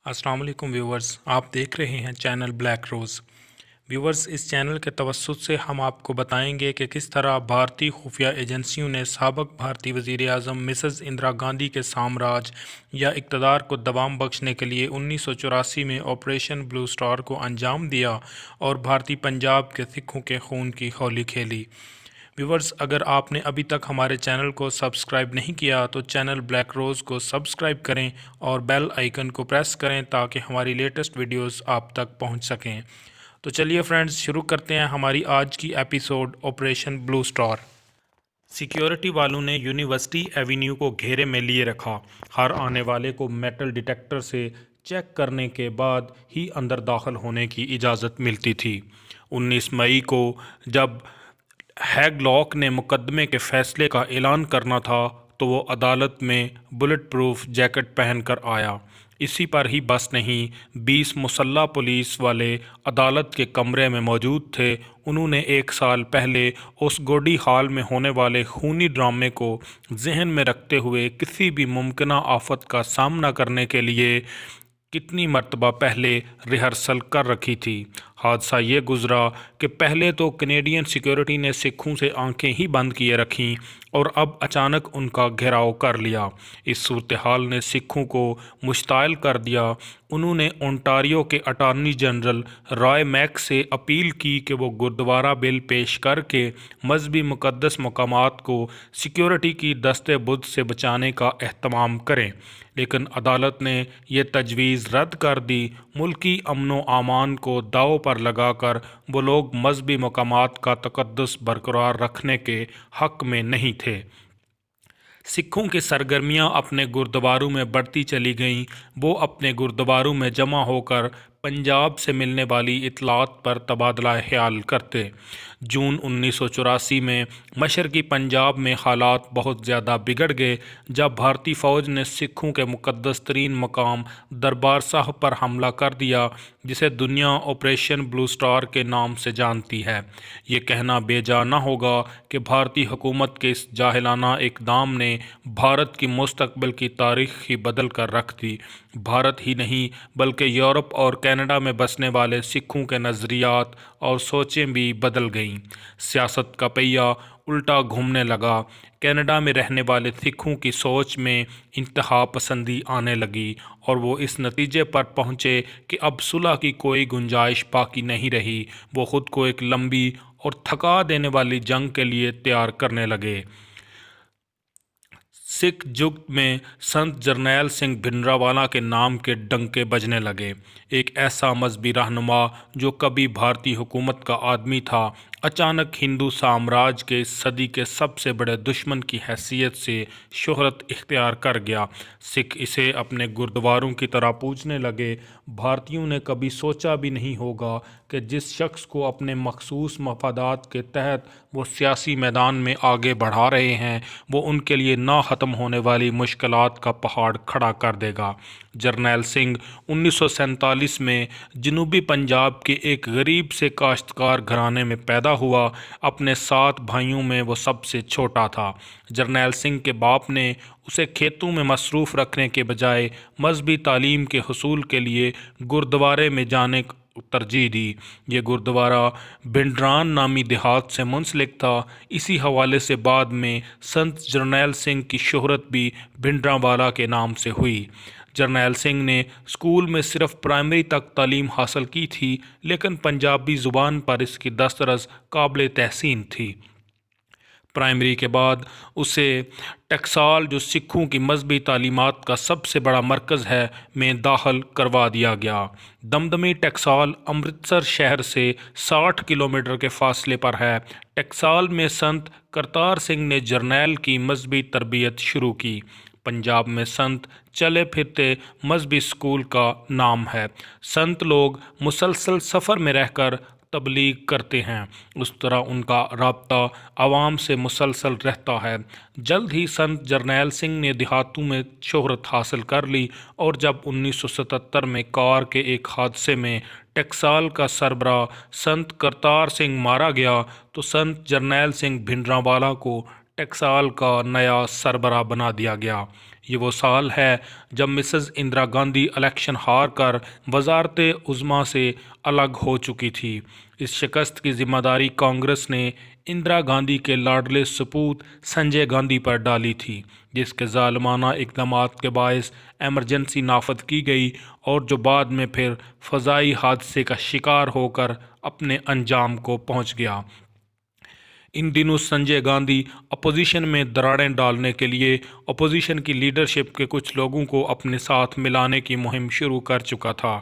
अस्सलाम वालेकुम व्यूवर्स, आप देख रहे हैं चैनल ब्लैक रोज़। व्यूवर्स, इस चैनल के तवस्सुत से हम आपको बताएंगे कि किस तरह भारतीय खुफिया एजेंसियों ने साबिक़ भारतीय वज़ीर आज़म मिसेस इंदिरा गांधी के साम्राज्य या इक़्तिदार को दबाम बख्शने के लिए 1984 में ऑपरेशन ब्लू स्टार को अंजाम दिया और भारतीय पंजाब के सिखों के खून की होली खेली। व्यूवर्स, अगर आपने अभी तक हमारे चैनल को सब्सक्राइब नहीं किया तो चैनल ब्लैक रोज़ को सब्सक्राइब करें और बेल आइकन को प्रेस करें ताकि हमारी लेटेस्ट वीडियोस आप तक पहुंच सकें। तो चलिए फ्रेंड्स, शुरू करते हैं हमारी आज की episode operation blue star. Security वालों ने यूनिवर्सिटी एवेन्यू को घेरे में लिए रखा। हर आने वाले को मेटल डिटेक्टर से चेक करने के बाद ही अंदर दाखिल होने की इजाज़त मिलती थी। 19 मई को जब हैगलॉक ने मुकदमे के फैसले का ऐलान करना था तो वो अदालत में बुलेट प्रूफ जैकेट पहनकर आया। इसी पर ही बस नहीं, 20 मुसल्लह पुलिस वाले अदालत के कमरे में मौजूद थे। उन्होंने 1 साल पहले उस गोडी हॉल में होने वाले खूनी ड्रामे को जहन में रखते हुए किसी भी मुमकिना आफत का सामना करने के लिए कितनी मर्तबा पहले रिहर्सल कर रखी थी। हादसा ये गुजरा कि पहले तो कनेडियन सिक्योरिटी ने सिखों से आंखें ही बंद किए रखीं और अब अचानक उनका घेराव कर लिया। इस सूरत हाल ने सिखों को मुश्ताइल कर दिया। उन्होंने ओंटारियो के अटॉर्नी जनरल रॉय मैक से अपील की कि वो गुरुद्वारा बिल पेश करके मजहबी मुक़द्दस मकामात को सिक्योरिटी की दस्ते बुद्ध से बचाने का एहतमाम करें, लेकिन अदालत ने यह तजवीज़ रद्द कर दी। मुल्की अमनो अमान को दाव पर लगाकर वो लोग मजहबी मकामात का तक़द्दुस बरकरार रखने के हक़ में नहीं थे। सिखों की सरगर्मियां अपने गुरुद्वारों में बढ़ती चली गईं। वो अपने गुरुद्वारों में जमा होकर पंजाब से मिलने वाली इतलात पर तबादला ख्याल करते। जून 1984 में मशरक़ी पंजाब में हालात बहुत ज़्यादा बिगड़ गए जब भारतीय फ़ौज ने सिखों के मुक़द्दस तरीन मकाम दरबार साहब पर हमला कर दिया, जिसे दुनिया ऑपरेशन ब्लू स्टार के नाम से जानती है। ये कहना बेजा न होगा कि भारतीय हुकूमत के इस जाहिलाना इक़दाम ने भारत की मुस्तकबिल की तारीख़ ही बदल कर रख दी। भारत ही नहीं बल्कि यूरोप और कनाडा में बसने वाले सिखों के नज़रियात और सोचें भी बदल गईं। सियासत का पहिया उल्टा घूमने लगा। कनाडा में रहने वाले सिखों की सोच में इंतहा पसंदी आने लगी और वो इस नतीजे पर पहुँचे कि अब सुलह की कोई गुंजाइश बाकी नहीं रही। वो ख़ुद को एक लंबी और थका देने वाली जंग के लिए तैयार करने लगे। सिख युग में संत जरनैल सिंह भिंडरावाला के नाम के डंके बजने लगे। एक ऐसा मजहबी रहनुमा जो कभी भारतीय हुकूमत का आदमी था, अचानक हिंदू साम्राज्य के सदी के सबसे बड़े दुश्मन की हैसियत से शोहरत इख्तियार कर गया। सिख इसे अपने गुरुद्वारों की तरह पूजने लगे। भारतीयों ने कभी सोचा भी नहीं होगा कि जिस शख्स को अपने मखसूस मफादात के तहत वो सियासी मैदान में आगे बढ़ा रहे हैं, वो उनके लिए ना ख़त्म होने वाली मुश्किलात का पहाड़ खड़ा कर देगा। जरनैल सिंह 1947 में जनूबी पंजाब के एक गरीब से काश्तकार घराने में पैदा हुआ। अपने 7 भाइयों में वो सबसे छोटा था। जरनैल सिंह के बाप ने उसे खेतों में मसरूफ़ रखने के बजाय मजहबी तालीम के हुसूल के लिए गुरुद्वारे में जाने तरजीह दी। ये गुरुद्वारा भिंडरान नामी देहात से मुंसलिक था। इसी हवाले से बाद में संत जरनैल सिंह की शोहरत भी भिंडरावाला के नाम से हुई। जरनैल सिंह ने स्कूल में सिर्फ प्राइमरी तक तालीम हासिल की थी, लेकिन पंजाबी ज़ुबान पर इसकी दस्तरस काबिल तहसीन थी। प्राइमरी के बाद उसे टकसाल, जो सिखों की मजहबी तालीमात का सबसे बड़ा मरकज़ है, में दाखिल करवा दिया गया। दमदमी टकसाल अमृतसर शहर से 60 किलोमीटर के फासले पर है। टकसाल में संत करतार सिंह ने जरनैल की मजहबी तरबियत शुरू की। पंजाब में संत चले फिरते मजहबी स्कूल का नाम है। संत लोग मुसलसल सफ़र में रहकर तबलीग करते हैं, उस तरह उनका राब्ता आवाम से मुसलसल रहता है। जल्द ही संत जरनैल सिंह ने देहातों में शोहरत हासिल कर ली और जब 1977 में कार के एक हादसे में टकसाल का सरबराह संत करतार सिंह मारा गया तो संत जरनैल सिंह भिंडरावाला को टकसाल का नया सरबराह बना दिया गया। ये वो साल है जब मिसेस इंदिरा गांधी इलेक्शन हार कर वजारत उज़्मा से अलग हो चुकी थी। इस शिकस्त की जिम्मेदारी कांग्रेस ने इंदिरा गांधी के लाडले सपूत संजय गांधी पर डाली थी, जिसके ज़ालिमाना इक़दामात के बायस एमरजेंसी नाफद की गई और जो बाद में फिर फ़ज़ाई हादसे का शिकार होकर अपने अंजाम को पहुंच गया। इन दिनों संजय गांधी अपोजिशन में दरारें डालने के लिए अपोजिशन की लीडरशिप के कुछ लोगों को अपने साथ मिलाने की मुहिम शुरू कर चुका था।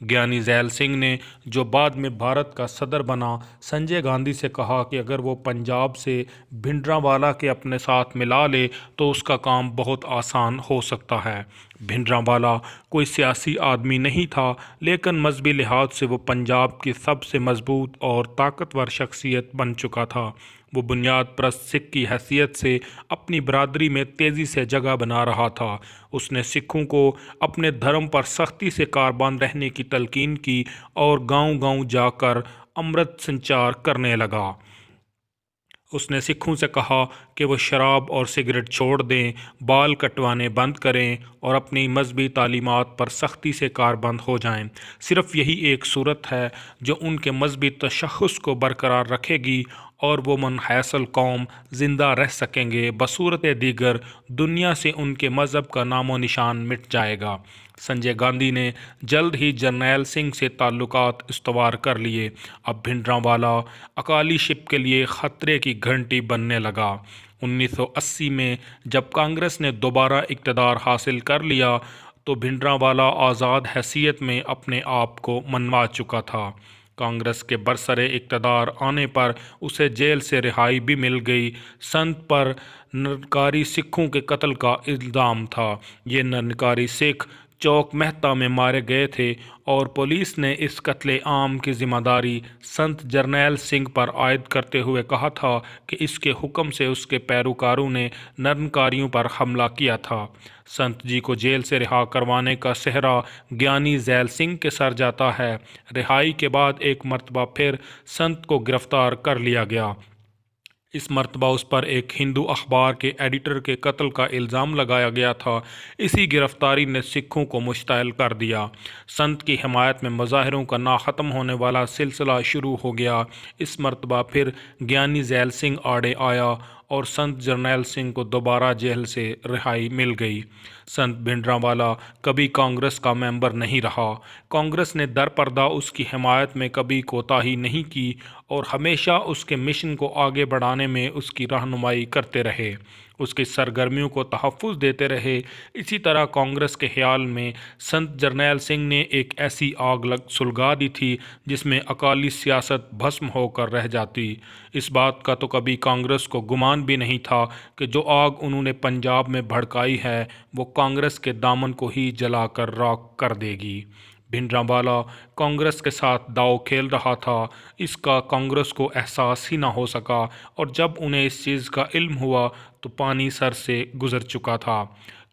ज्ञानी ज़ैल सिंह ने, जो बाद में भारत का सदर बना, संजय गांधी से कहा कि अगर वो पंजाब से भिंडरांवाला के अपने साथ मिला ले तो उसका काम बहुत आसान हो सकता है। भिंडरांवाला कोई सियासी आदमी नहीं था, लेकिन मजहबी लिहाज से वो पंजाब की सबसे मजबूत और ताकतवर शख्सियत बन चुका था। वो बुनियाद परस्त सिख की हैसियत से अपनी बरादरी में तेज़ी से जगह बना रहा था। उसने सिखों को अपने धर्म पर सख्ती से कारबंद रहने की तलकीन की और गांव-गांव जाकर अमृत संचार करने लगा। उसने सिखों से कहा कि वो शराब और सिगरेट छोड़ दें, बाल कटवाने बंद करें और अपनी मजहबी तालीमात पर सख्ती से कारबंद हो जाएं। सिर्फ यही एक सूरत है जो उनके मजहबी तशख़्ख़ुस को बरकरार रखेगी और वो मुनहसल कौम ज़िंदा रह सकेंगे। बसूरत दीगर दुनिया से उनके मज़हब का नामो निशान मिट जाएगा। संजय गांधी ने जल्द ही जर्नैल सिंह से ताल्लुकात इस्तवार कर लिए। अब भिंडरांवाला अकालीशिप के लिए ख़तरे की घंटी बनने लगा। 1980 में जब कांग्रेस ने दोबारा इक़्तिदार हासिल कर लिया तो भिंडरांवाला आज़ाद हैसियत में अपने आप को मनवा चुका था। कांग्रेस के बरसरे इक़्तिदार आने पर उसे जेल से रिहाई भी मिल गई। संत पर निरंकारी सिखों के कत्ल का इल्ज़ाम था। ये निरंकारी सिख चौक मेहता में मारे गए थे और पुलिस ने इस कत्ले आम की जिम्मेदारी संत जरनैल सिंह पर आयद करते हुए कहा था कि इसके हुक्म से उसके पैरोकारों ने निरंकारियों पर हमला किया था। संत जी को जेल से रिहा करवाने का सेहरा ज्ञानी ज़ैल सिंह के सर जाता है। रिहाई के बाद एक मरतबा फिर संत को गिरफ्तार कर लिया गया। इस मरतबा उस पर एक हिंदू अखबार के एडिटर के कत्ल का इल्ज़ाम लगाया गया था। इसी गिरफ्तारी ने सिखों को मुश्तइल कर दिया। संत की हिमायत में मुजाहिरों का ना ख़त्म होने वाला सिलसिला शुरू हो गया। इस मरतबा फिर ज्ञानी ज़ैल सिंह आड़े आया और संत जरनैल सिंह को दोबारा जेल से रिहाई मिल गई। संत भिंडरांवाला कभी कांग्रेस का मेंबर नहीं रहा। कांग्रेस ने दरपर्दा उसकी हिमायत में कभी कोताही नहीं की और हमेशा उसके मिशन को आगे बढ़ाने में उसकी रहनुमाई करते रहे, उसकी सरगर्मियों को तहफ़्फ़ुज़ देते रहे। इसी तरह कांग्रेस के ख्याल में संत जरनैल सिंह ने एक ऐसी आग सुलगा दी थी जिसमें अकाली सियासत भस्म होकर रह जाती। इस बात का तो कभी कांग्रेस को गुमान भी नहीं था कि जो आग उन्होंने पंजाब में भड़काई है वो कांग्रेस के दामन को ही जलाकर राख कर देगी। भिंडरांवाला कांग्रेस के साथ दांव खेल रहा था, इसका कांग्रेस को एहसास ही ना हो सका और जब उन्हें इस चीज़ का इल्म हुआ तो पानी सर से गुज़र चुका था।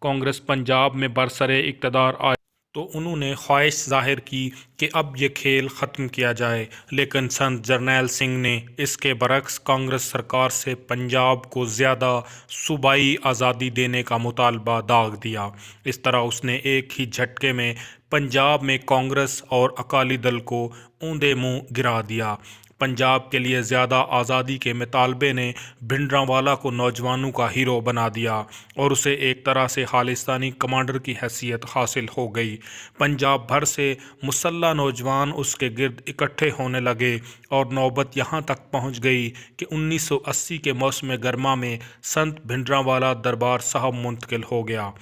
कांग्रेस पंजाब में बरसरे इक़्तिदार आए तो उन्होंने ख्वाहिश ज़ाहिर की कि अब ये खेल ख़त्म किया जाए, लेकिन संत जरनैल सिंह ने इसके बरक्स कांग्रेस सरकार से पंजाब को ज़्यादा सूबाई आज़ादी देने का मुतालबा दाग दिया। इस तरह उसने एक ही झटके में पंजाब में कांग्रेस और अकाली दल को ऊंधे मुँह गिरा दिया। पंजाब के लिए ज़्यादा आज़ादी के मुतालबे ने भिंडरांवाला को नौजवानों का हीरो बना दिया और उसे एक तरह से खालिस्तानी कमांडर की हैसियत हासिल हो गई। पंजाब भर से मुसल्ला नौजवान उसके गिर्द इकट्ठे होने लगे और नौबत यहाँ तक पहुँच गई कि 1980 के मौसम गर्मा में संत भिंडरांवाला दरबार साहब मुंतकिल हो गया।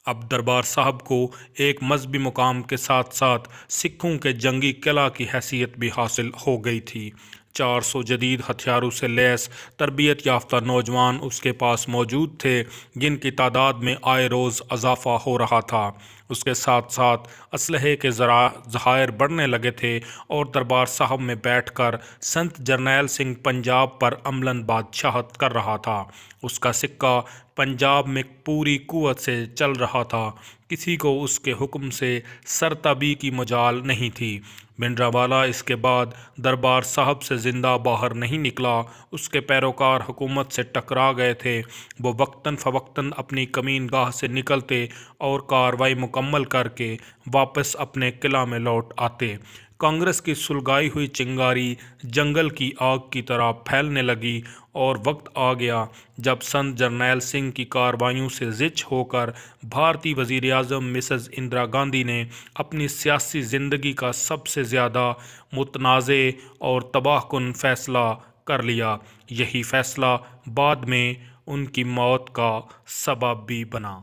अब दरबार साहब को एक मजहबी मुकाम के साथ साथ सिखों के जंगी किला की हैसियत भी हासिल हो गई थी। 400 जदीद हथियारों से लैस तरबियत याफ्ता नौजवान उसके पास मौजूद थे, जिनकी तादाद में आए रोज़ इजाफ़ा हो रहा था। उसके साथ साथ असलहे के ज़खायर बढ़ने लगे थे और दरबार साहब में बैठकर संत जरनैल सिंह पंजाब पर अमलन बादशाहत कर रहा था। उसका सिक्का पंजाब में पूरी कुव्वत से चल रहा था। किसी को उसके हुक्म से सरतबी की मजाल नहीं थी। भिंडरावाला इसके बाद दरबार साहब से ज़िंदा बाहर नहीं निकला। उसके पैरोकार हुकूमत से टकरा गए थे। वो वक्तन फ़वक्तन अपनी कमीनगाह से निकलते और कार्रवाई मुकम्मल करके वापस अपने किला में लौट आते। कांग्रेस की सुलगाई हुई चिंगारी जंगल की आग की तरह फैलने लगी और वक्त आ गया जब संत जरनैल सिंह की कार्रवाइयों से ज़िच होकर भारतीय वज़ीर आज़म मिसेज़ इंदिरा गांधी ने अपनी सियासी ज़िंदगी का सबसे ज़्यादा मुतनाज़े और तबाहकुन फ़ैसला कर लिया। यही फ़ैसला बाद में उनकी मौत का सबब भी बना।